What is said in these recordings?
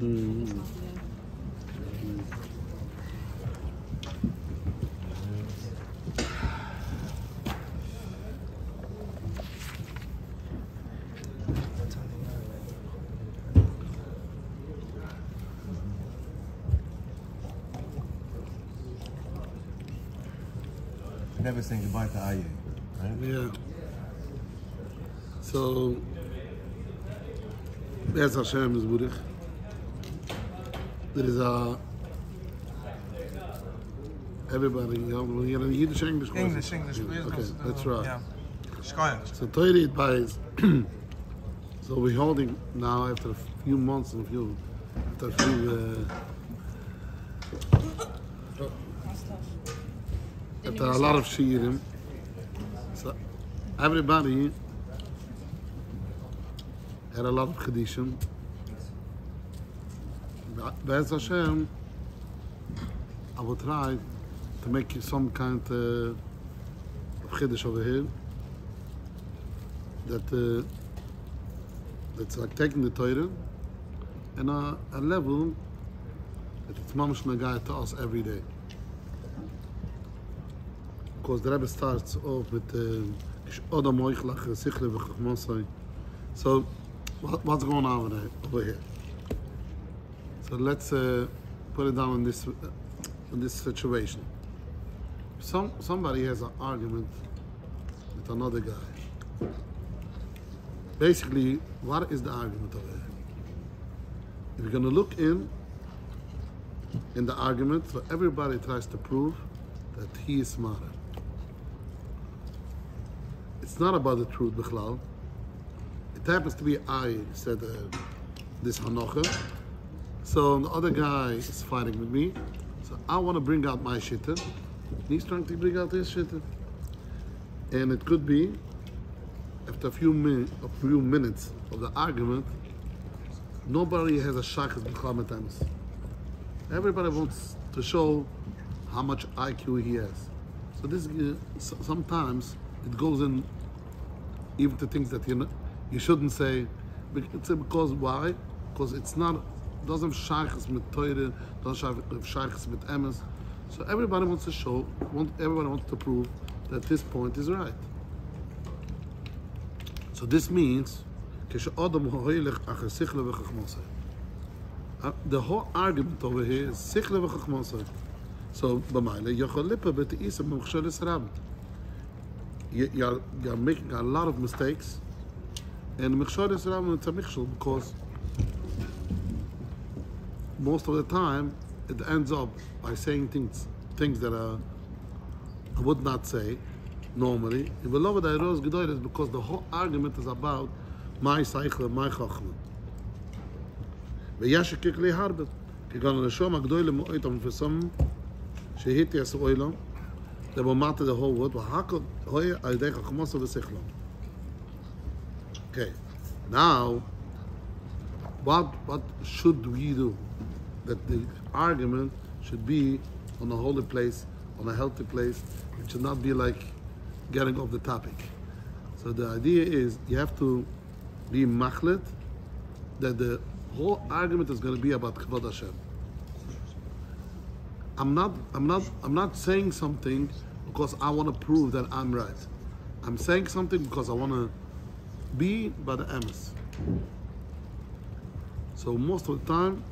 Never saying goodbye to Ayei, right? Yeah. So, there's Hashem is Burich. There is everybody, you're in Yiddish, English? English, yeah. Okay, that's right. Yeah. So, Torah advice. So, we're holding now after a few months and after a lot of shiurim. So, everybody had a lot of chedishim. Be'ez Hashem, I will try to make some kind of chiddush over here. That's like taking the Torah and a level that it's mamash nagai to us every day. Because the Rebbe starts off with so what's going on over here? So let's put it down in this situation. Somebody has an argument with another guy. Basically, what is the argument over here? If you're going to look in the argument, so everybody tries to prove that he is smarter. It's not about the truth, Bichlal. It happens to be I said this Hanocha. So the other guy is fighting with me. So I want to bring out my shitta. He's trying to bring out his shitta. And it could be, after a few minutes of the argument, nobody has a shaykhs Bichlal Metamis. Everybody wants to show how much IQ he has. So this sometimes it goes in even to things that you shouldn't say. Because why? Because it's not doesn't have shaykhs with Torah, doesn't have shaykhs with emes. So everybody wants to show, everybody wants to prove that this point is right. So this means the whole argument over here is sichle v'chachmosay. So b'mayla yochol lipa b'te'isa b'mchsholis rab. You're making a lot of mistakes, and mchsholis rab it's a mchshol because most of the time it ends up by saying things that I would not say normally. In below the Eros Gedoyr is because the whole argument is about my Seichel, my Chachma. וישקק לי הרבה, כגון לשום הגדול למועט המפרסם שהיתי עשו אילם, לבומעת the whole world, והכל הוי על ידי חכמוסו ושכלו. Okay, now, what should we do? That the argument should be on a holy place, on a healthy place. It should not be like getting off the topic. So the idea is you have to be machlet that the whole argument is going to be about Kvod Hashem. I'm not saying something because I want to prove that I'm right. I'm saying something because I want to be by the emes. So most of the time,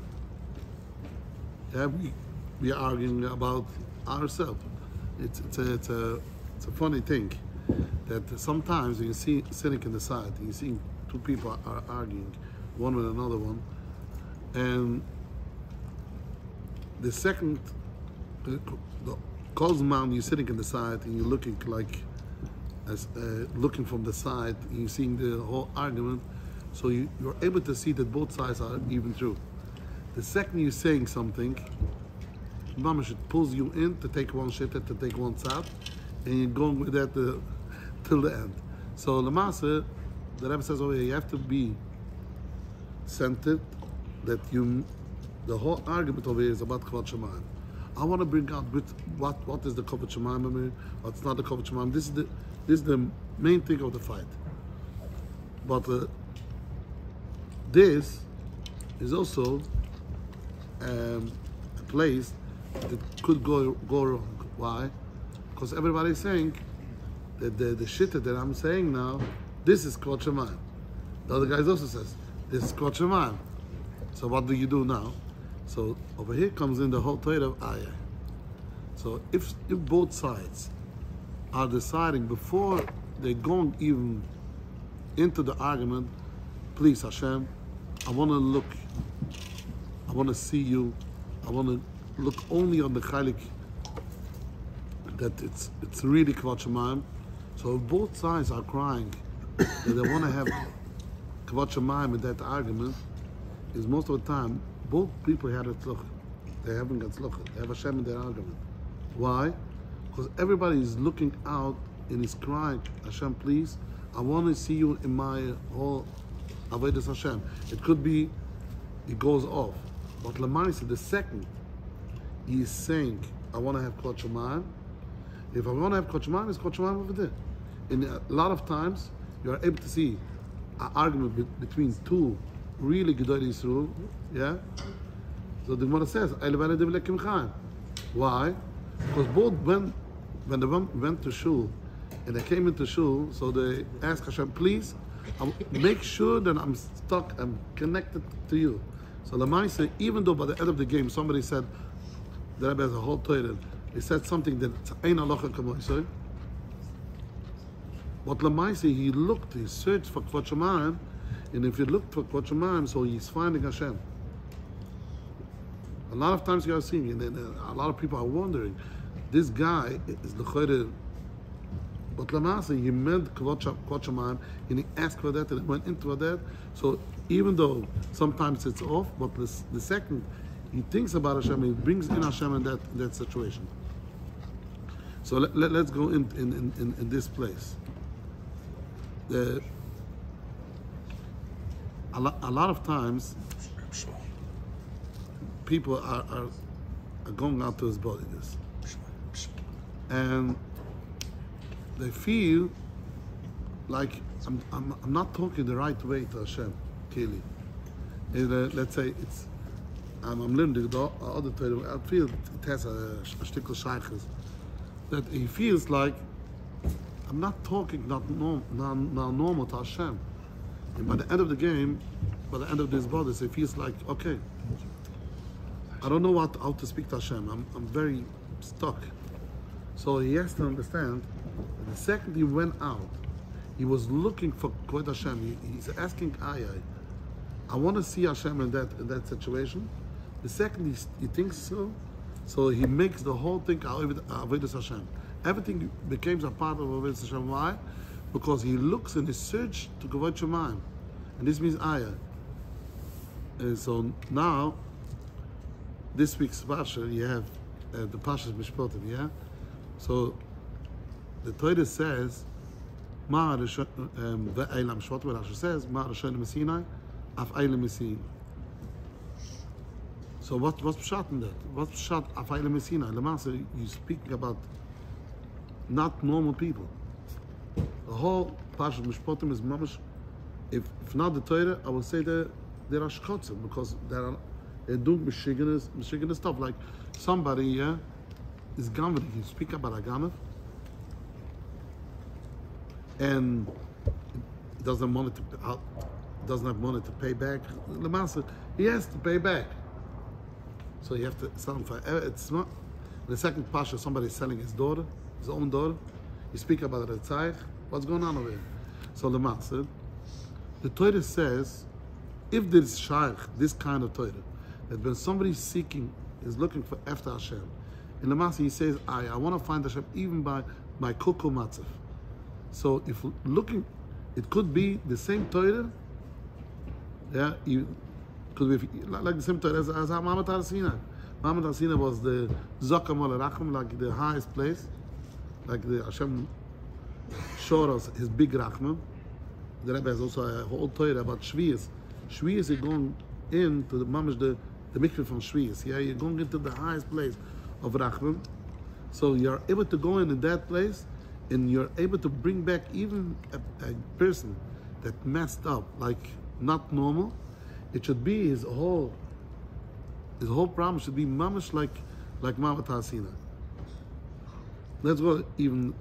we are arguing about ourselves. It's a funny thing that sometimes you see sitting in the side, you see two people are arguing, one with another one, and the second, the Kozman, you're sitting in the side and you're looking like, looking from the side, and you're seeing the whole argument, so you're able to see that both sides are even true. The second you're saying something, Mama should pulls you in to take one shit, to take one side, and you're going with that till the end. So the Master, the Rebbe says over here, you have to be centered that the whole argument over here is about Kvod Shemayim. I want to bring out what is the Kvod Shemayim, what's not the Kvod Shemayim. This is the main thing of the fight. But this is also a place that could go wrong. Why? Because everybody's saying that the shitta that I'm saying now, this is Kvod Shemayim. The other guy also says, this is Kvod Shemayim. So what do you do now? So over here comes in the whole Torah of Ayei. So if both sides are deciding before they're going even into the argument, please Hashem, I want to look, I want to see you, I want to look only on the chalik that it's really Kvod Shemayim. So if both sides are crying that they want to have Kvod Shemayim in that argument, is most of the time both people had a tzluch. They haven't got tzluch. They have Hashem in their argument. Why? Because everybody is looking out and is crying, Hashem, please, I want to see you in my whole Avodas Hashem. It could be, it goes off. But Lamaisa, the second, he is saying, I want to have Kvod Shemayim. If I want to have Kvod Shemayim, it's Kvod Shemayim over there. And a lot of times, you are able to see an argument between two really Gedolei Yisrael, yeah? So the Gemara says, why? Because both when they went to shul, and they came into shul, so they asked Hashem, please, make sure that I'm stuck, I'm connected to you. So Lamaisa, even though by the end of the game, somebody said, the Rebbe has a whole Torah, he said something that ain't halacha k'moisei. But Lamaisa, he looked, he searched for Kvod Shemayim, and if he looked for Kvod Shemayim, so he's finding Hashem. A lot of times you are seeing, and a lot of people are wondering, this guy is the Chayre, but Lamaisa, he meant Kvod Shemayim, and he asked for that, and he went into that. So even though sometimes it's off, but the second he thinks about Hashem, he brings in Hashem in that situation. So let's go in this place. A lot of times people are going out to his body, and they feel like I'm not talking the right way to Hashem, clearly. Let's say I'm learning the other Torah. I feel it has a shtickle shaykhs that he feels like I'm not talking not normal to Hashem. And by the end of the game, by the end of this body, he feels like, okay, I don't know how to speak to Hashem. I'm very stuck. So he has to understand that the second he went out, he was looking for Kvod Hashem. He's asking Ayei, I want to see Hashem in that situation. The second he thinks so he makes the whole thing Avodas Hashem. Everything becomes a part of Avodas Hashem. Why? Because he looks in his search to Kvod Shemayim, and this means Ayei. And so now, this week's Parsha, you have the Parsha's Mishpotim, yeah? So the Torah says, Ma'ar ve'eilam shvat, where Rashi says, Ma'ar Hashem Messinai, af eilam Messinai. So what's pshat in that? What's pshat af eilam Messinai? Lamaser, you're speaking about not normal people. The whole Parsha Mishpotim is mamash. If not the Torah, I would say that there are shkotzim, because they're doing Michigan stuff. Like somebody is gamer, he speak about a gamer, and doesn't have money to pay back. The master, he has to pay back. So you have to sell him for. It's not. In the second pasha, somebody is selling his daughter, his own daughter. You speak about the tzayich. What's going on over here? So the master, the Torah says, if there is shaykh, this kind of Torah, that when somebody is seeking, is looking for after Hashem, in the master he says, I want to find Hashem even by my koko matzav. So if looking, it could be the same Torah. Yeah, you could be like the same Torah as Mamat Har-Sinai. Mamat Har-Sinai was the Zokamol Racham, like the highest place, like the Hashem showed us his big Rachman. The Rebbe has also a whole Torah about Shviyas. Shviyas, you're going into the mamash, the mikveh from Shviyas. Yeah, you're going into the highest place of Rachman. So you're able to go in that place, and you're able to bring back even a person that messed up, like not normal. It should be his whole his whole problem should be mamish like Mamat Hasina. Let's go even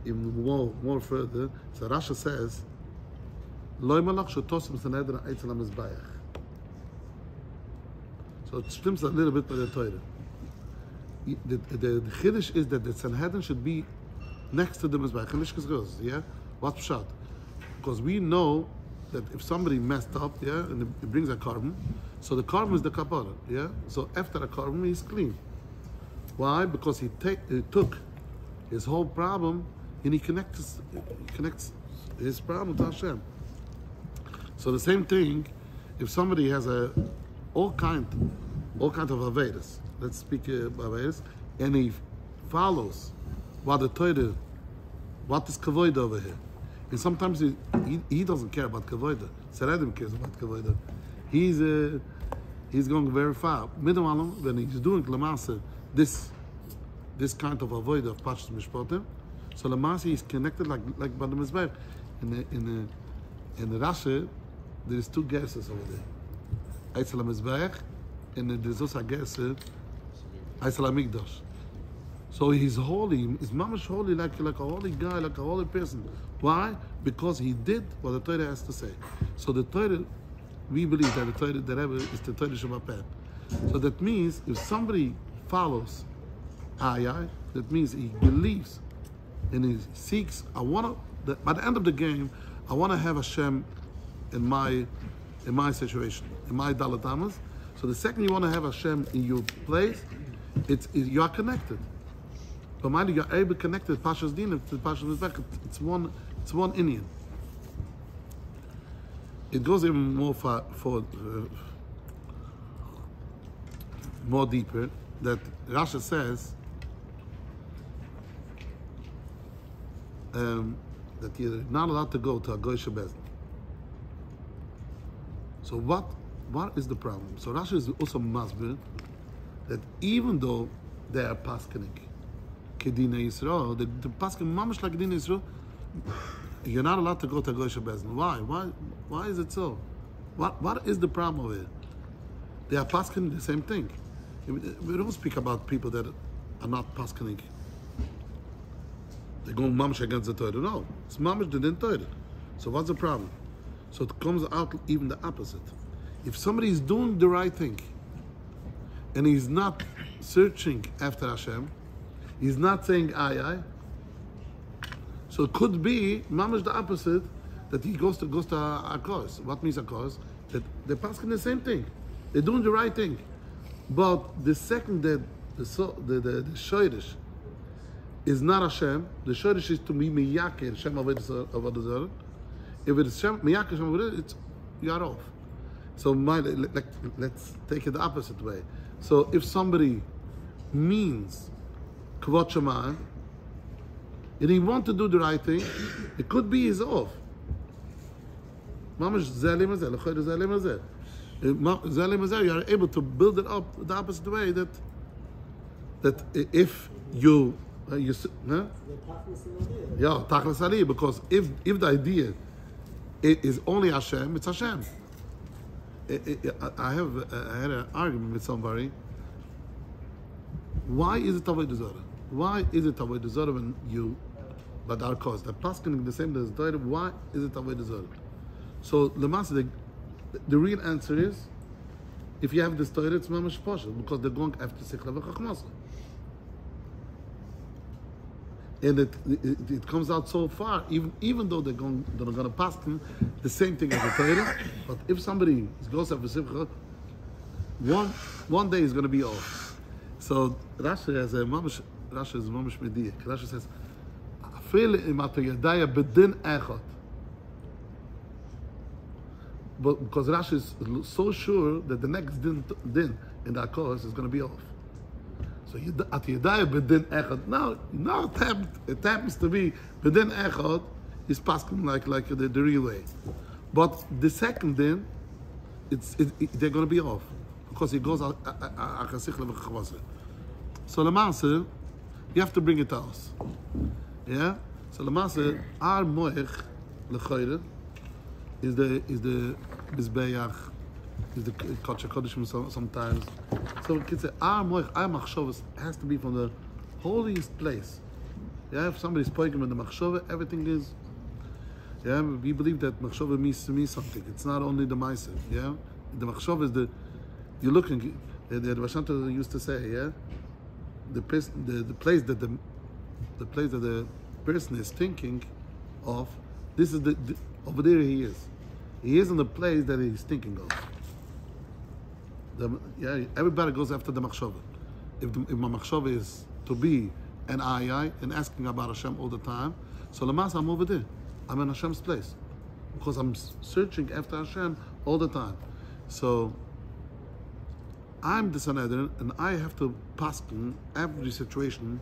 more further. So Rasha says, Loi malach shotosim sanedra eitzel hamizbayach. So it stimms a little bit by the Torah. The chiddush is that the Sanhedrin should be next to the Mizbeach. Yeah? What's pshat? Because we know that if somebody messed up, yeah, and it brings a carbon, so the carbon is the kapara, yeah? So after a carbon, he's clean. Why? Because he took his whole problem and he connects his problem to Hashem. So the same thing, if somebody has all kind of Avedas, let's speak about Avedas, and he follows what the Torah, what is Kavoida over here. And sometimes he doesn't care about Kavoida. Seredim cares about Kavoida. He's going very far. Middle when he's doing Lamasa, this kind of avoid of Pashas Mishpotim, so Lamasa is connected like by the Mizbeach. In the Rashi, there is two guesses over there. Eitzel HaMizbeach, and there's also a guess, Eitzel HaMikdash. So he's holy, he's mamash holy, like a holy guy, like a holy person. Why? Because he did what the Torah has to say. So the Torah, we believe that the Torah, the Rebbe, is the Torah Shabbat. So that means if somebody follows Ayei, that means he believes and he seeks, by the end of the game, I want to have Hashem in my situation, in my Dalatamas. So the second you want to have Hashem in your place, you are connected. But mind you, you're able to connect Pasha's Din to Pasha's Mizbeach. It's one Indian. It goes even more more deeper, that Rasha says that you're not allowed to go to a Goyish Bezdin. So what is the problem? So Rasha is also masbir that even though they are paskenik Kedina Yisrael, the pasken mamash like Kedina Yisrael, you're not allowed to go to Goyish Bezdin. Why is it so? What is the problem with it? They are paskening the same thing. We don't speak about people that are not paskening. They're going mamash against the Torah. No, it's mamash the din Torah. So what's the problem? So it comes out even the opposite. If somebody is doing the right thing and he's not searching after Hashem, he's not saying Ayei, so it could be mamash the opposite, that he goes to a cause. What means a cause? That they're passing the same thing. They're doing the right thing. But the second that the Shoyrish is not Hashem, the Shoyrish is to be Miyake, Hashem Avodah Zarah. If it is Miyake, Hashem Avodah Zarah, it's you are off. So let's take it the opposite way. So if somebody means Kvot Shemayim, and he wants to do the right thing, it could be he's off. Mamash Zalim Azeh, L'choyr Zalim Azeh. Zalim Azeh, you are able to build it up the opposite way, that if you yeah, Tachlis Ali, because if the idea is only Hashem, it's Hashem. I had an argument with somebody. Why is it Avodah Zarah? Why is it Avodah Zarah when you, but our cause, the paskening the same as Torah? Why is it Avodah Zarah? So the real answer is, if you have this Torah, it's mamash pashut, because they're going after Sichla v'Chachmasa. And it comes out so far, even though they're going to pass the same thing as the Torah. But if somebody goes after Simcha, one day is going to be off. So Rashi has a mamash. Rashi is mamash mediyek. Rashi says, "Afil imato yadaya bedin echad." But because Rashi is so sure that the next din in that course is going to be off. So at Yedaya bedin echad. Now it happens to be bedin echad is passing like the real way. But the second din, they're going to be off because it goes So Lamasa, you have to bring it to us. Yeah. So Lamasa, our moich lechayre is the Mizbeach is the Kodesh Kodeshim sometimes. So we can say our machshavas has to be from the holiest place. Yeah, if somebody's speaking with the machshava, everything is. Yeah, we believe that machshava means something. It's not only the ma'aser. Yeah, the machshava is you're looking. The Vashanta used to say, yeah, the place that the place that the person is thinking of. This is over there he is. He is in the place that he's thinking of. Everybody goes after the machshava. If my machshava is to be an Ayei and asking about Hashem all the time, so Lamas, I'm over there. I'm in Hashem's place because I'm searching after Hashem all the time. So I'm the Sanhedrin and I have to pass in every situation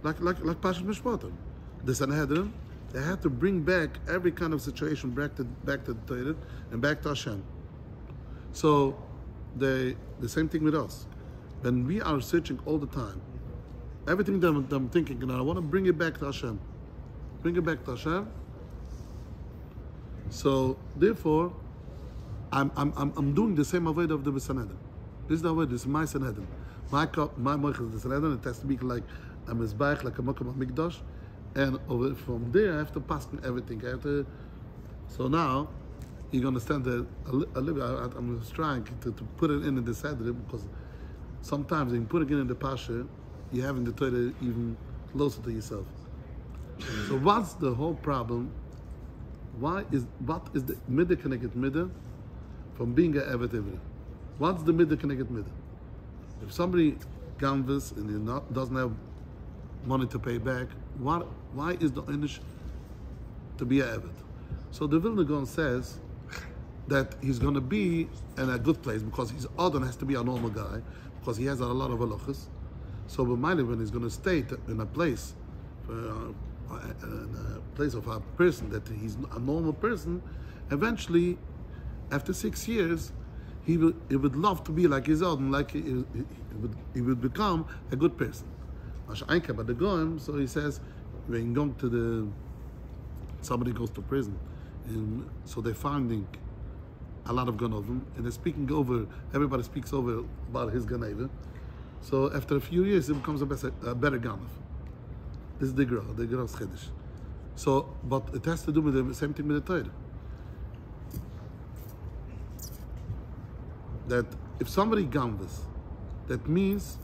like Pashat Mishpotim. The Sanhedrin, they have to bring back every kind of situation back to the Torah and back to Hashem. So the same thing with us. When we are searching all the time, everything that I'm thinking, and I want to bring it back to Hashem. Bring it back to Hashem. So therefore, I'm doing the same avodah of the Sanhedrin. This is the avodah. This is my Sanhedrin. My moich is the Sanhedrin. It has to be like a mizbeach, like a mokum mikdash, and from there I have to pass in everything. So now you understand that I'm just trying to put it in the Sanhedrin because sometimes in putting it in the pasha, you're having the Torah even closer to yourself. So what's the whole problem? What is the middah connected middah from being an evet ivri? What's the middah connected middah? If somebody canvas and he doesn't have money to pay back, why is the inish to be an evet? So the Vilna Gaon says that he's going to be in a good place because his Adon has to be a normal guy because he has a lot of halachas. So when he's going to stay in a place, of a person that he's a normal person, eventually, after 6 years, he would love to be like his own, like he would become a good person. But the Goyim, so he says, when going to somebody goes to prison, and so they're finding a lot of Ganovim, and they're speaking over. Everybody speaks over about his Ganeva. So after a few years, it becomes a better Ganov. This is the Grah's Chiddush. So, but it has to do with the same thing with the Torah. That if somebody gambles, that means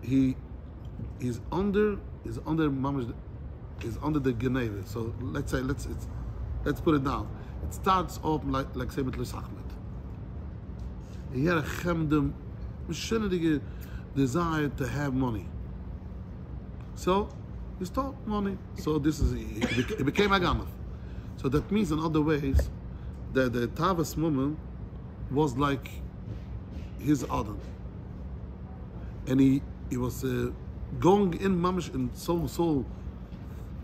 he's under the Geneva. So let's say put it down. It starts off like say with L'Sachmet. He had a chemdem, desire to have money. So he stole money. So it became a gamaf. So that means in other ways that the Tavas woman was like his Adam. And he was going in mamish in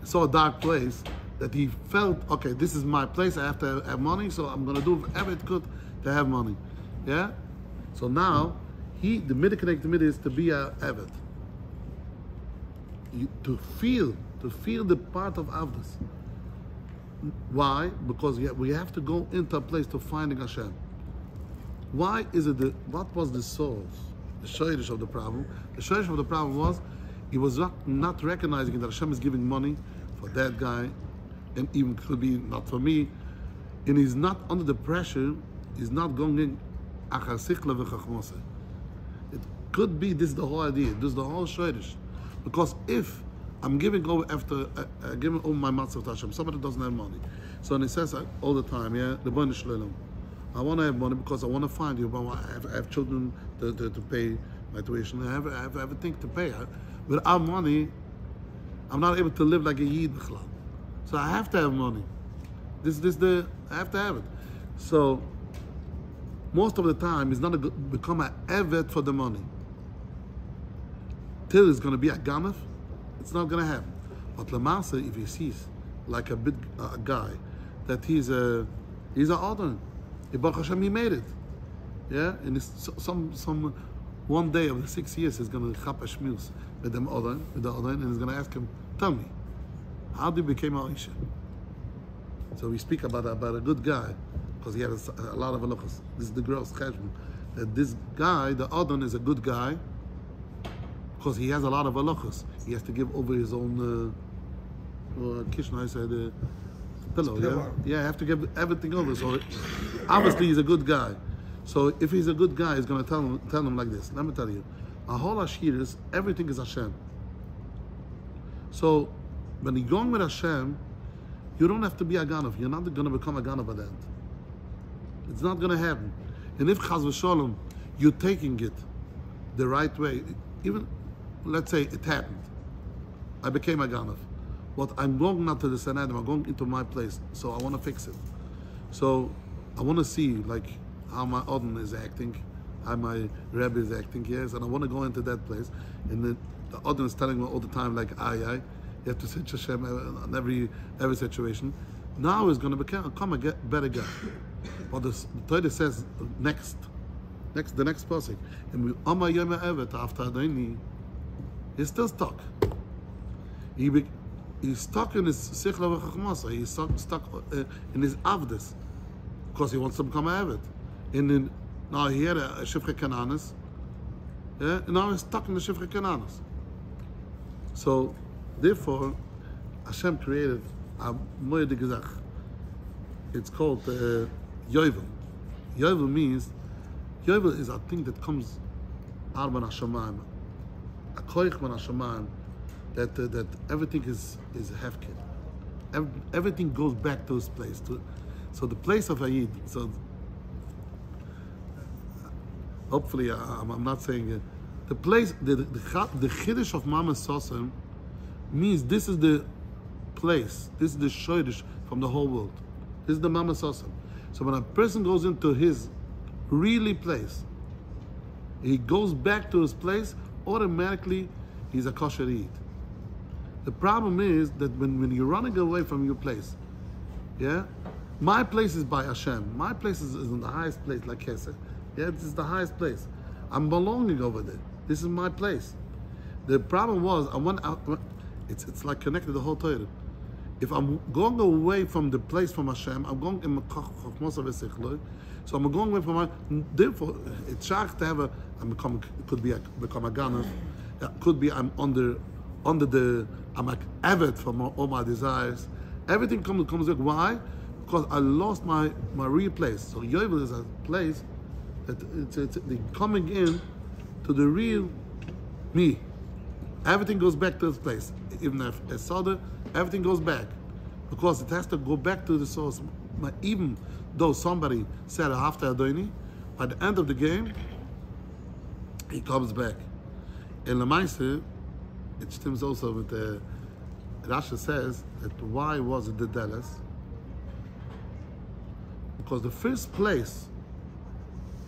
so a dark place that he felt, okay, this is my place, I have to have money, so I'm gonna do whatever it could to have money. Yeah? So now the middle connected middle is to be a Eved. To feel the part of Avdus. Why? Because we have to go into a place to finding Hashem. Why is it what was the source, the shayrish of the problem? The shayrish of the problem was he was not recognizing that Hashem is giving money for that guy, and even could be not for me, and he's not under the pressure, he's not going in. It could be this is the whole idea, this is the whole shayrish. Because if I'm giving over after giving over my matzah to Hashem, somebody doesn't have money. So and it says all the time, yeah, the Bnei Shloim, I want to have money because I want to find you, but I have children to pay my tuition. I have everything to pay. Without money, I'm not able to live like a Yid. So I have to have money. I have to have it. So most of the time, it's not going to become an evet for the money. Till it's going to be a ganef, it's not going to happen. But Lamasa, if he sees like a big guy, that he's an Adon, Baruch Hashem, he made it. Yeah, and it's some one day of the 6 years, he's going to chap a shmils with the Adon, and he's going to ask him, tell me, how did you become Aisha? So we speak about a good guy because he has a lot of halachas. This is the girl's cheshbon. That this guy, the Adon, is a good guy because he has a lot of halachas. He has to give over his own kishna, I said, pillow. Yeah, I have to give everything over. So obviously he's a good guy. So if he's a good guy, he's going to tell him like this. Let me tell you, a whole Ashiris, everything is Hashem. So when you're going with Hashem, you don't have to be a Ganav. You're not going to become a Ganav at the end. It's not going to happen. And if Chaz v'Sholom, you're taking it the right way, even, let's say it happened. I became a Ganav. But I'm going not to the Sanhedrin, I'm going into my place. So I want to fix it. So I want to see like how my Odin is acting, how my Rebbe is acting, yes, and I want to go into that place. And the Odin is telling me all the time like, Ayei, you have to sit Hashem on every situation. Now he's going to become a better guy. But the Torah says the next pasuk, and after Ayei, he's still stuck. He's stuck in his sichla v'chachmasa. He's stuck in his avdus because he wants to become a avid. And then now he had a shifcha kananis, yeah, and now he's stuck in the shifcha kananis. So therefore, Hashem created a moed gezach. It's called yovel. Yovel means yovel is a thing that comes out of Hashemayim, a koich man Hashemayim. That everything is hefker. Everything goes back to its place. So the place of Ayei. So hopefully I'm not saying it. The place, the chiddush of Mama Sosem means this is the place. This is the shoydish from the whole world. This is the Mama Sosem. So when a person goes into his really place, he goes back to his place. Automatically, he's a kosher eat. The problem is that when you're running away from your place, yeah, my place is by Hashem. My place is in the highest place, like Hempstead. Yeah, this is the highest place. I'm belonging over there. This is my place. The problem was, it's like connected to the whole Torah. If I'm going away from the place from Hashem, I'm going in so I'm going away from my. Therefore, it's shach to have could be become a Ganav. Could be I'm under the. I'm like avid from all my desires. Everything comes back. Why? Because I lost my real place. So Yovel is a place that it's coming in to the real me. Everything goes back to its place. Even if a soda, everything goes back. Because it has to go back to the source. Even though somebody said after Adoni, by the end of the game, he comes back. In Lamaise, it stems also with the Rashi says that why was it the Dallas? Because the first place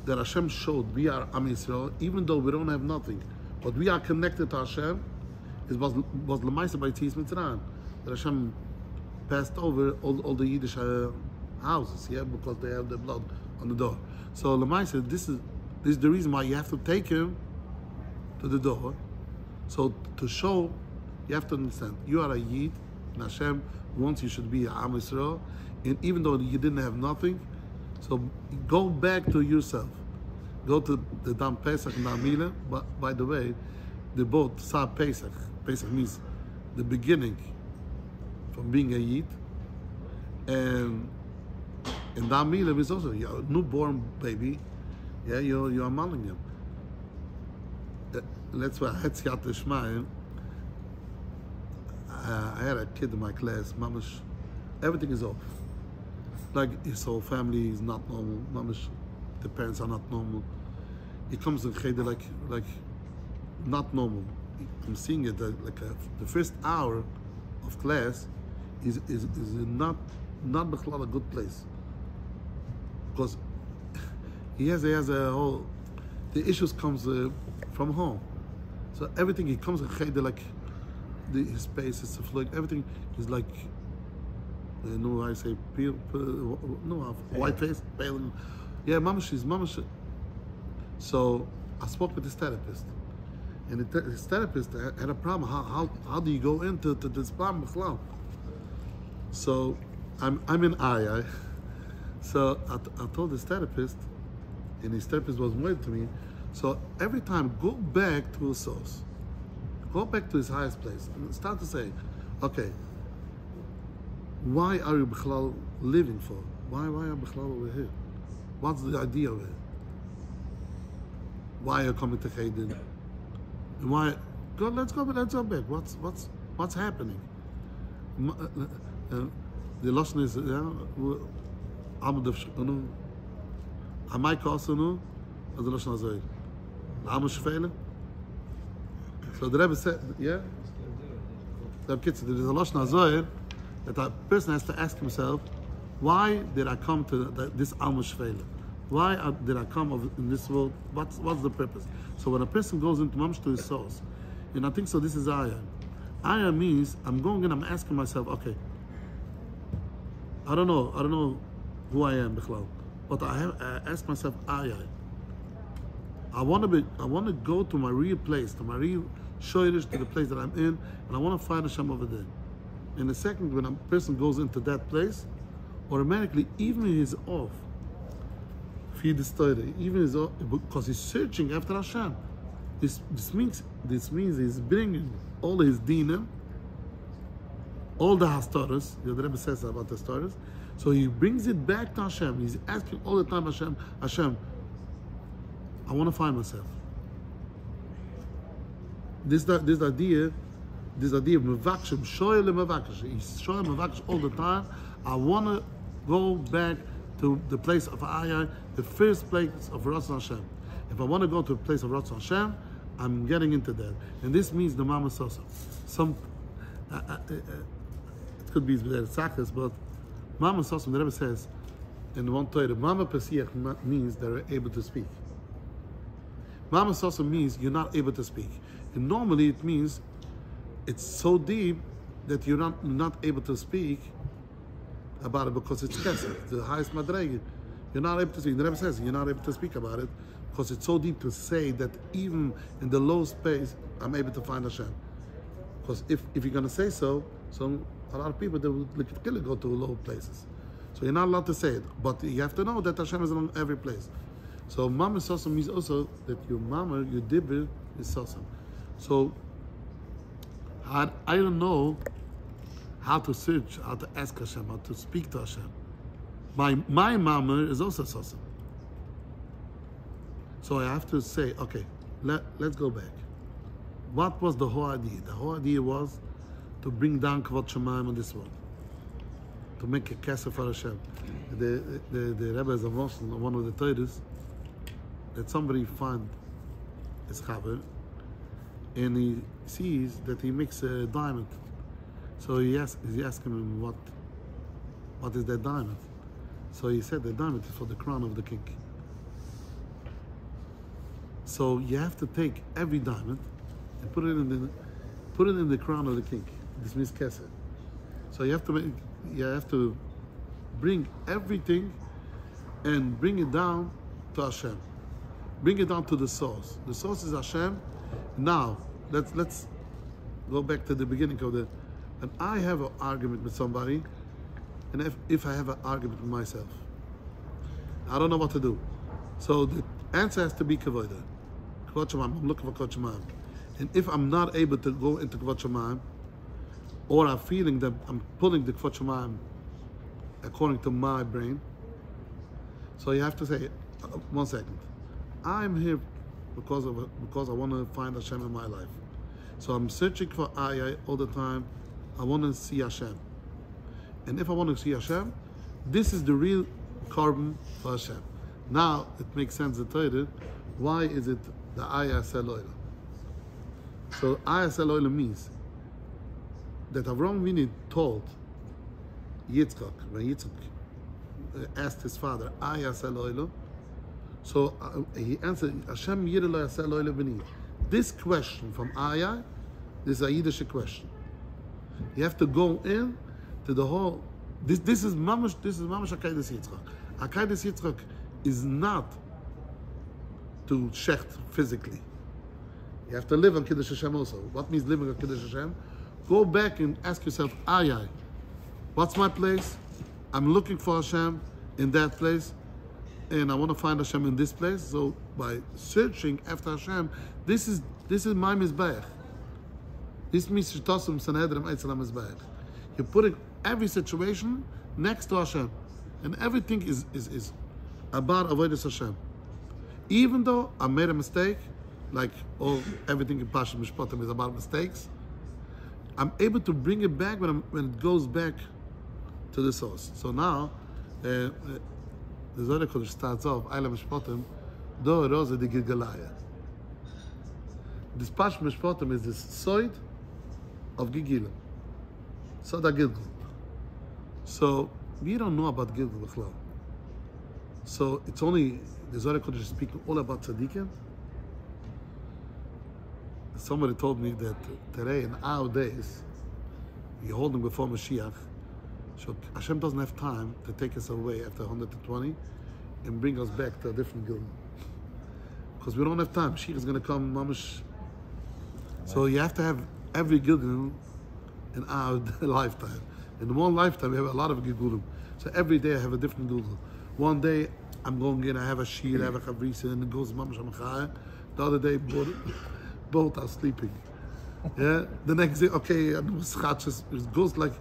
that Hashem showed we are Am Yisrael, even though we don't have nothing, but we are connected to Hashem, was Lamaise by Tzis Mitzrayim. That Hashem passed over all the Yiddish houses, yeah, because they have the blood on the door. So Lamaise, this is the reason why you have to take him to the door. So to show, you have to understand, you are a Yid, and Hashem wants you should be a Am Yisrael, and even though you didn't have nothing, so go back to yourself. Go to the Dam Pesach and Dam Mila. But by the way, they both Sa Pesach. Pesach means the beginning from being a Yid, and Dam Mila is also you're a newborn baby. Yeah, you're a Malingam. That's why I had Shmayim. I had a kid in my class. Mamash, everything is off. Like his whole family is not normal. Mamash, the parents are not normal. He comes in Cheder like not normal. I'm seeing it like the first hour of class is not a good place because he has a whole. The issues comes from home. So everything he comes in Cheder like his face is like everything is like no I say pale, no white face pale. Yeah, mamash. So I spoke with his therapist, and his therapist had a problem. How do you go into this problem? So I'm in Ayei. So I told this therapist, and his therapist was more to me. So every time, go back to a source. Go back to his highest place and start to say, okay, why are you bichlal living for? Why are you bichlal over here? What's the idea of it? Why are you coming to Cheden? And why? Let's go back. What's happening? The lashon is Amai Kosunu, as the lashon azay. Amos Shvele. So the Rebbe said, yeah. There is a lashon azay that a person has to ask himself, why did I come to this Amos Shvele? Why did I come in this world? What's the purpose? So when a person goes into Mamish to his source, and I think so, this is Ayei. Ayei means I'm going and I'm asking myself, okay, I don't know who I am, Bichlal, but I ask myself, Ayei. I want to go to my real place, to my real shoyrish, to the place that I'm in, and I want to find Hashem over there. And the second, when a person goes into that place, automatically, even if he's off, feed the story, even is because he's searching after Hashem. This means he's bringing all his dinner, all the Thurs. The Rebbe says about the Thurs. So he brings it back to Hashem. He's asking all the time, Hashem, I want to find myself. This idea of mevakshim, shoyel mevaksh. He's showing mevaksh all the time. I want to go back to the place of Ayei, the first place of Ratzon Hashem. If I want to go to a place of Ratzon Hashem, I'm getting into that. And this means the Mama Sosa. It could be the Sakas, but Mama Sosa, the Rebbe says, in one Torah, Mama Pasiach means they're able to speak. Mama Sosa means you're not able to speak. And normally it means it's so deep that you're not able to speak about it because it's kesef, the highest madrega. You're not able to speak. The Rebbe says you're not able to speak about it because it's so deep to say that even in the low space, I'm able to find Hashem. Because if you're going to say so a lot of people, they would go to low places. So you're not allowed to say it. But you have to know that Hashem is in every place. So Mama Sosam means also that your mama, your dibber, is Sosam. So I don't know how to search, how to ask Hashem, how to speak to Hashem. My mama is also Sosam. So I have to say, okay, let's go back. What was the whole idea? The whole idea was to bring down Kvod Shemaim on this world. To make a kesef for Hashem. The Rebbe is one of the Thurs, that somebody found his chaver, and he sees that he makes a diamond. So he's asking him, what is that diamond? So he said the diamond is for the crown of the king. So you have to take every diamond and put it in the crown of the king. This means kesef. So you have to bring everything and bring it down to Hashem. Bring it down to the source. The source is Hashem. Now let's go back to the beginning of the. And I have an argument with somebody, and if I have an argument with myself, I don't know what to do. So the answer has to be kavoda. Kvod Shemaim. I'm looking for Kvod Shemaim. And if I'm not able to go into Kvod Shemaim, or I'm feeling that I'm pulling the Kvod Shemaim according to my brain, so you have to say, 1 second, I'm here because I want to find Hashem in my life. So I'm searching for Ayei all the time. I want to see Hashem. And if I want to see Hashem, this is the real carbon for Hashem. Now it makes sense to tell you, why is it the Ayei Seloila? So Ayei Seloila means that Avraham Avinu told Yitzchak, when Yitzchak asked his father, Ayei Seloila, so he answered, Hashem Yirelo Seloila B'ni. This question from Ayei, this is a Yiddish question. You have to go in to the whole. This is mamash Akaidas Yitzchak. Akaidas Yitzchak is not to shecht physically. You have to live on Kiddush Hashem also. What means living on Kiddush Hashem? Go back and ask yourself, Ayei, what's my place? I'm looking for Hashem, in that place, and I want to find Hashem in this place. So by searching after Hashem, this is my mizbeach. This means Shitosum Sanhedrin Eitzel HaMizbeach. You're putting every situation next to Hashem, and everything is about avodas Hashem. Even though I made a mistake, like everything in Pasha Mishpotim is about mistakes, I'm able to bring it back when it goes back to the source. So now, the Zohar Kodesh starts off, Ayei Mishpotim, Do Rosa de Gilgalaya. This Pasha Mishpotim is the soid of Gigilim. Soda Gilgal. So we don't know about Gilgal B'chlal. So it's only the Zohar Kodesh is speaking all about tzaddikim. Somebody told me that today in our days, you hold them before Mashiach. So Hashem doesn't have time to take us away after 120 and bring us back to a different Gilgal. Because we don't have time. Mashiach is going to come, mamash. So you have to have every Gilgal in our lifetime. In one lifetime, we have a lot of Gilgulim. So every day I have a different Gilgal. One day I'm going in, I have a shir, I have a chavrisa, and it goes mamash amachaya. The other day, both are sleeping. Yeah. The next day, okay, it goes like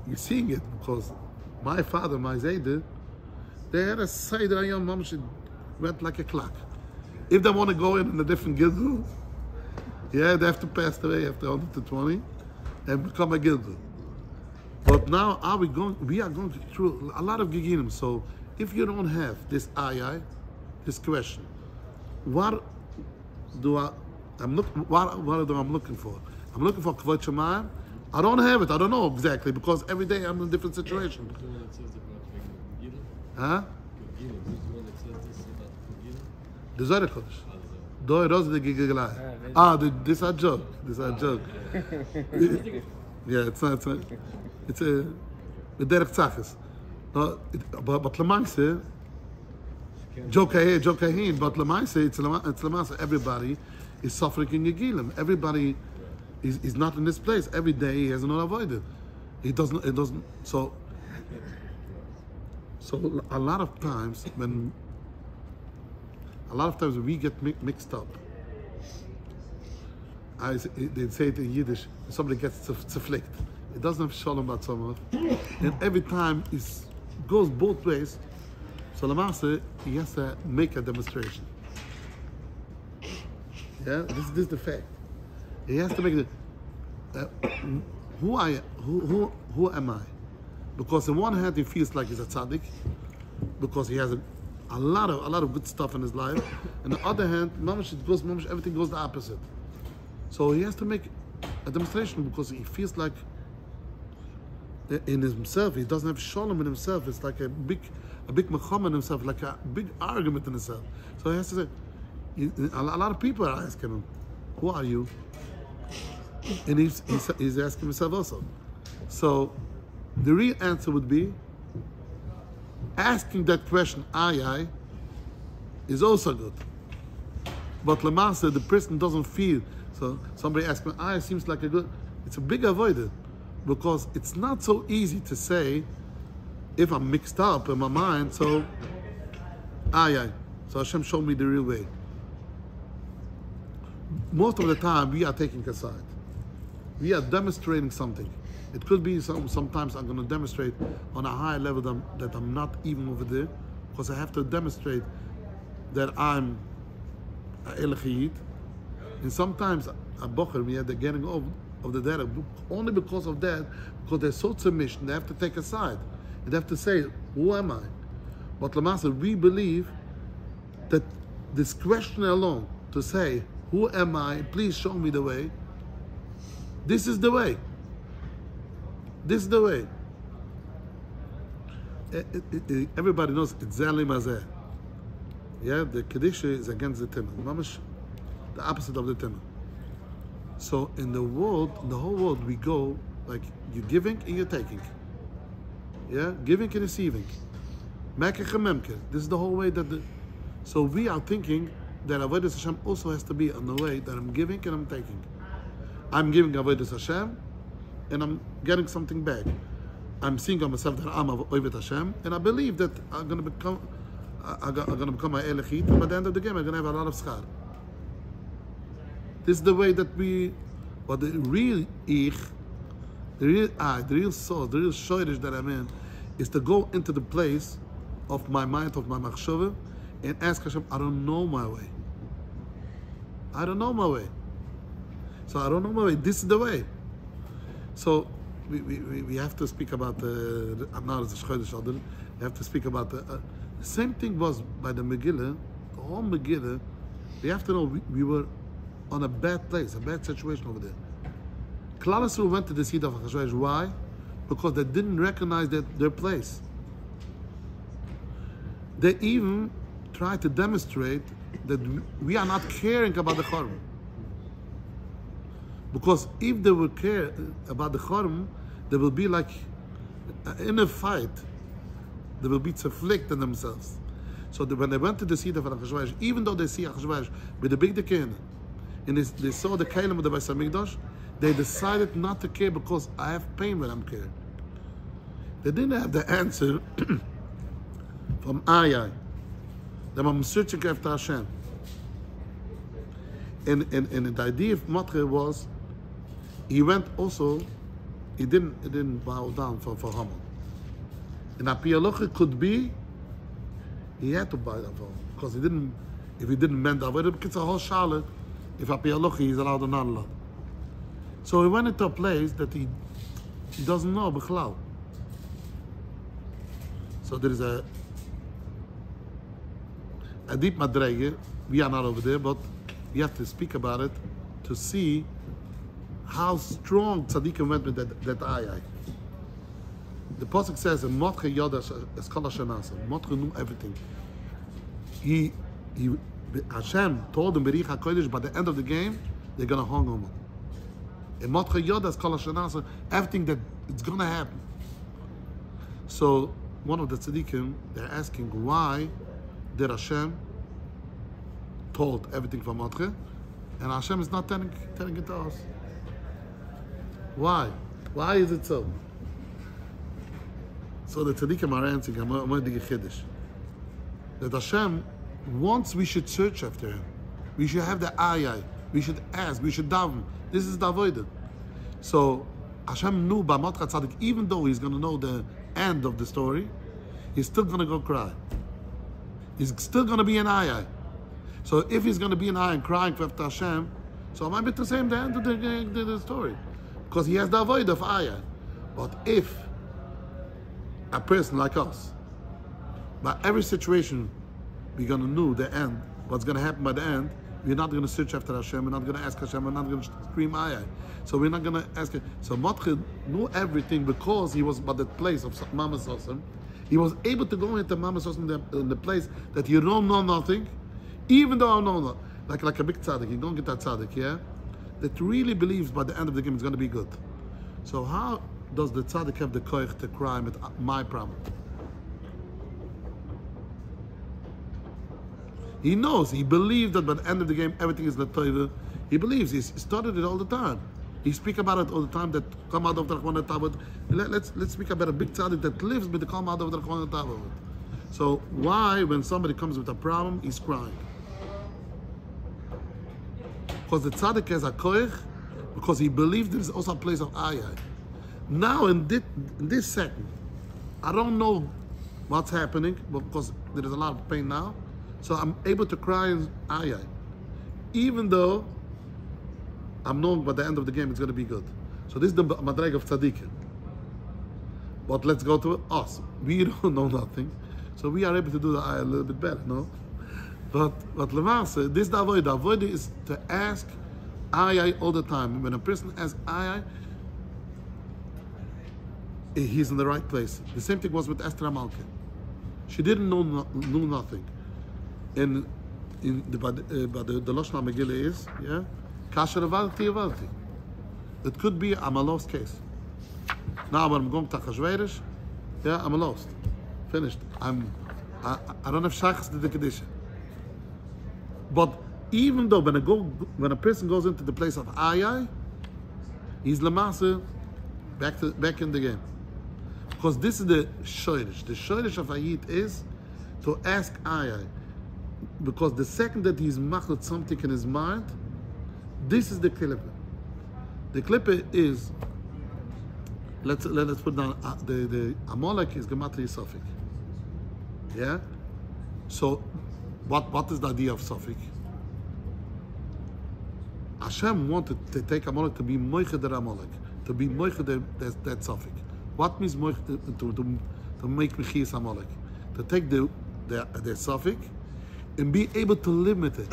you're seeing it, because my father, my Zayde, they had a Seder Ayom mamash, it went like a clock. If they want to go in a different Gilgal, yeah, they have to pass away after 120 and become a Gilgal. But now we are going through a lot of Giginim. So if you don't have this Ayei, this question, what do I'm looking for? I'm looking for Kvod Shemayim. I don't have it. I don't know exactly, because every day I'm in a different situation. Huh? The Zohar Kodesh. Do Rosa de Gilgalai. This is a joke. This is a joke. Yeah, it's not. It's a derech tzachas. But lemaise, joke ahin. But lemaise, it's lemaise. Everybody is suffering in Yegilim. Everybody is not in this place. Every day he has not avoided. It doesn't. So a lot of times we get mixed up. They say it in Yiddish, somebody gets zerflickt. It doesn't have shalom bat somewhere. And every time it goes both ways. So Lamasa, he has to make a demonstration. Yeah, this is the fact. He has to make it. Who am I? Because on one hand he feels like he's a tzaddik, because he has a lot of good stuff in his life. On the other hand, everything goes the opposite. So he has to make a demonstration, because he feels like in himself he doesn't have shalom in himself. It's like a big mechama in himself, like a big argument in himself. So he has to say. A lot of people are asking him, "Who are you?" And he's asking himself also. So the real answer would be asking that question, Ayei, is also good. But Lamasa, the person doesn't feel. So somebody asks me, Ayei seems like it's a big avoided, because it's not so easy to say if I'm mixed up in my mind. So Ayei, so Hashem showed me the real way. Most of the time we are taking a side. We are demonstrating something. It could be sometimes I'm going to demonstrate on a higher level that I'm not even over there, because I have to demonstrate that I'm a Elchiyid. And sometimes a bocher, we are getting off of the data only because of that, because they're so submission, they have to take a side. They have to say, who am I? But Lamasa, we believe that this question alone, to say, who am I? Please show me the way. This is the way. This is the way. Everybody knows it's Zali Mazeh. Yeah, the Kedisha is against the Timah. Mamash, the opposite of the Timah. So in the whole world, we go like you're giving and you're taking. Yeah, giving and receiving. Mekech and Memke. This is the whole way so we are thinking that Avodas Hashem also has to be on the way that I'm giving and I'm taking. I'm giving Avodas Hashem and I'm getting something back. I'm seeing on myself that I'm Oived Hashem, and I believe that I'm going to become my Elechit, and by the end of the game, I'm going to have a lot of schar. This is the way that but the real Ich, the real I, the real soul, the real shoyrish that I'm in, is to go into the place of my mind, of my machshava, and ask Hashem, I don't know my way. I don't know my way. So I don't know my way. This is the way. So we have to speak about the. I'm not as a Chodesh Adar. We have to speak about the same thing was by the Megillah, the whole Megillah. We have to know we were on a bad place, a bad situation over there. Klal Yisrael went to the seat of Achashverosh. Why? Because they didn't recognize their place. They even tried to demonstrate that we are not caring about the Chorm. Because if they would care about the Chorm, they will be like in a fight. They will be conflicted in themselves. So when they went to the seat of Achashverosh, even though they see Achashverosh with the big Dekin, and they saw the Keilim of the Beis HaMikdash, they decided not to care because I have pain when I'm caring. They didn't have the answer from Ayei. They were searching after Hashem. And the idea of Matre was, he went also, he didn't bow down for Haman. And Apiyalochi could be, he had to bow down for him. Because if he didn't mend that way, it's a whole shale. If Apiyalochi is allowed or not allowed. So he went into a place that he doesn't know B'chlal. So there is a deep madrege. We are not over there, but we have to speak about it to see how strong tzaddikim went with that Ayei. The pasuk says, "Motche yoda eskala shenasa." Motche knew everything. Hashem told him Berich HaKodesh by the end of the game they're gonna hang him. And Motche yoda eskala shenasa, everything that it's gonna happen. So one of the tzaddikim, they're asking, why did Hashem told everything from Motche, and Hashem is not telling it to us? Why? Why is it so? So the tzaddikim are answering, that Hashem wants we should search after Him. We should have the Ayei. We should ask. We should daven. This is the avodah. So Hashem knew by Motche Tzaddik, even though he's going to know the end of the story, he's still going to go cry. He's still going to be an Ayei. So if he's going to be an Ayei and crying for Hashem, so I might be to say him the end of the story. Because he has the avoid of Ayei. But if a person like us, by every situation, we're going to know the end, what's going to happen by the end, we're not going to search after Hashem, we're not going to ask Hashem, we're not going to scream Ayei. So we're not going to ask Him. So Motche knew everything because he was by the place of Mama Sosam. He was able to go into Mama Sosam in the place that you don't know nothing, even though I know nothing. Like a big tzaddik, you don't get that tzaddik, yeah? That really believes by the end of the game it's going to be good. So how does the tzaddik have the koich to cry with my problem? He knows, he believes that by the end of the game everything is l'toiva. He believes, he studied it all the time. He speaks about it all the time, that come out of the Rachman Tabot. Let's speak about a big tzaddik that lives with the come out of the Rachman Tabot. So why, when somebody comes with a problem, he's crying? Because the tzaddik has a koich, because he believes there is also a place of Ayei. Now in this second, I don't know what's happening, because there is a lot of pain now, so I'm able to cry in Ayei. Even though I'm knowing by the end of the game it's going to be good. So this is the madreg of tzaddikim. But let's go to us. We don't know nothing, so we are able to do the Ayei a little bit better, no? But Levase, this is the avoid. The avoid is to ask Ayei all the time. When a person asks Ayei, he's in the right place. The same thing was with Esther Amalke. She didn't know nothing. And but the Lashon Megillah is, yeah, Kasher Avalti. It could be I'm a lost case. Now when I'm going to Achashverosh, yeah, I'm lost. Finished. I don't have shachas to the Kedusha. But even though when a person goes into the place of Ayei, he's Lamasa back in the game. Because this is the shoyrish. The shoyrish of Ayit is to ask Ayei. Because the second that he's machled something in his mind, this is the klippe. The klippe is, let's put down, the Amalek is Gematria Sofik. Yeah? So, what is the idea of Sofik? Hashem wanted to take Amalek to be moiched der Amalek, to be moiched that Sofik. What means moiched to make Mechias Amalek? To take the Sofik and be able to limit it.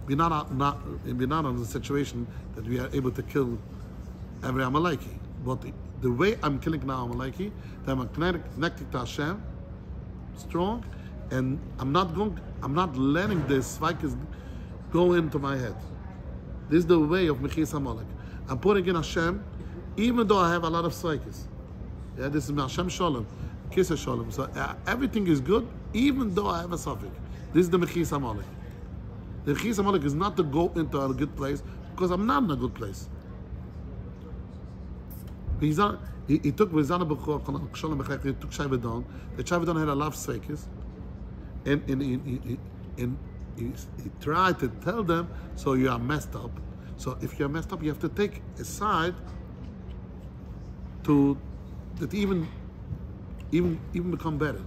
We're not in a situation that we are able to kill every Amaleki. But the way I'm killing now Amaleki, that I'm connected to Hashem, strong, and I'm not letting the Svaikas go into my head. This is the way of Mechias Amalek. I'm putting in Hashem, even though I have a lot of Svaikas. Yeah, this is my Hashem Shalom, Kisa Shalom. So everything is good, even though I have a Safik. This is the Mechias Amalek. The Mechias Amalek is not to go into a good place, because I'm not in a good place. He took Sheya, he took Shayvedon. The Shayvedon had a lot of Svaikas. And he tried to tell them, so you are messed up. So if you're messed up, you have to take a side to that even become better.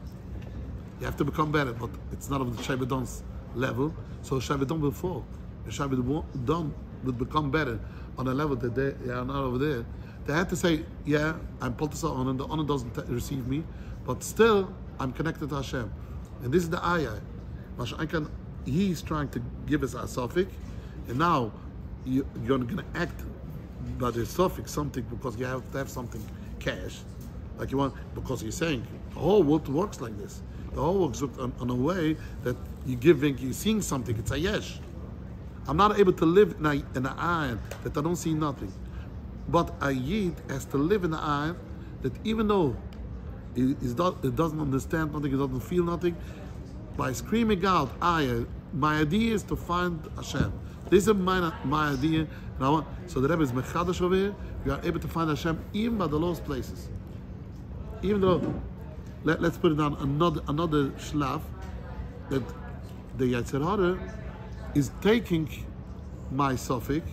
You have to become better, but it's not of the Shayvedon's level. So Shayvedon will fall. The Shayvedon will become better on a level that they are not over there. They had to say, yeah, I'm Poltasa Onan, the Onan doesn't receive me, but still I'm connected to Hashem. And this is the Ayei. He's trying to give us a Sofik, and now you're going to act by the Sofik something because you have to have something cash, like you want, because you're saying the whole world works like this. The whole world works on a way that you're seeing something, it's a yesh. I'm not able to live in an iron that I don't see nothing. But a Yid has to live in the iron that even though it doesn't understand nothing, it doesn't feel nothing, by screaming out, Ayei, my idea is to find Hashem. This is my idea. So the Rebbe is mechadash over here. You are able to find Hashem even by the lowest places. Even though, let's put it down another shlaf, that the Yetzer Hara is taking my suffix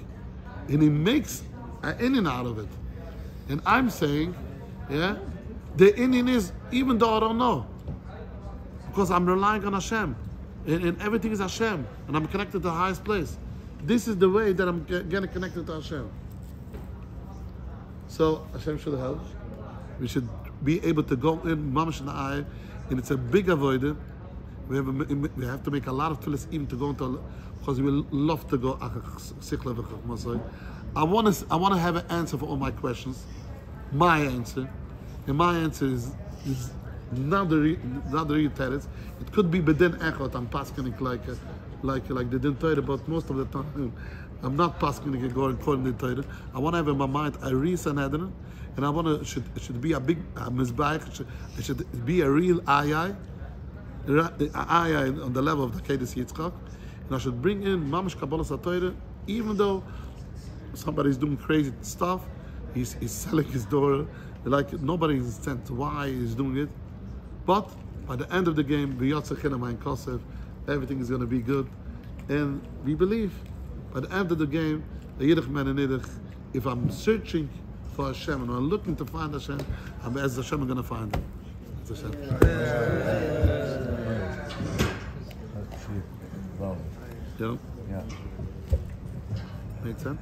and he makes an inyan out of it. And I'm saying, yeah, the inyan is, even though I don't know, because I'm relying on Hashem, and everything is Hashem, and I'm connected to the highest place. This is the way that I'm getting connected to Hashem. So Hashem should help. We should be able to go in mamash in the eye, and it's a big avoider. We have to make a lot of tefillas even to go into, because we love to go. I want to have an answer for all my questions. My answer, and my answer is not the real teretz. It could be bedin echot. I'm paskening like the din Torah, but most of the time I'm not paskening and going according to the Torah. I want to have in my mind a real sanhedrin, and I want to should be a big mizbeach. It should be a real ayei on the level of the Kedes Yitzchak, and I should bring in mamash kabbalas HaTorah, even though somebody's doing crazy stuff. He's selling his door. Like nobody understands why he's doing it. But by the end of the game, everything is going to be good. And we believe by the end of the game, if I'm searching for Hashem and I'm looking to find Hashem, as Hashem I'm going to find him. That's Hashem. Wow. Yeah? Yeah. Make sense?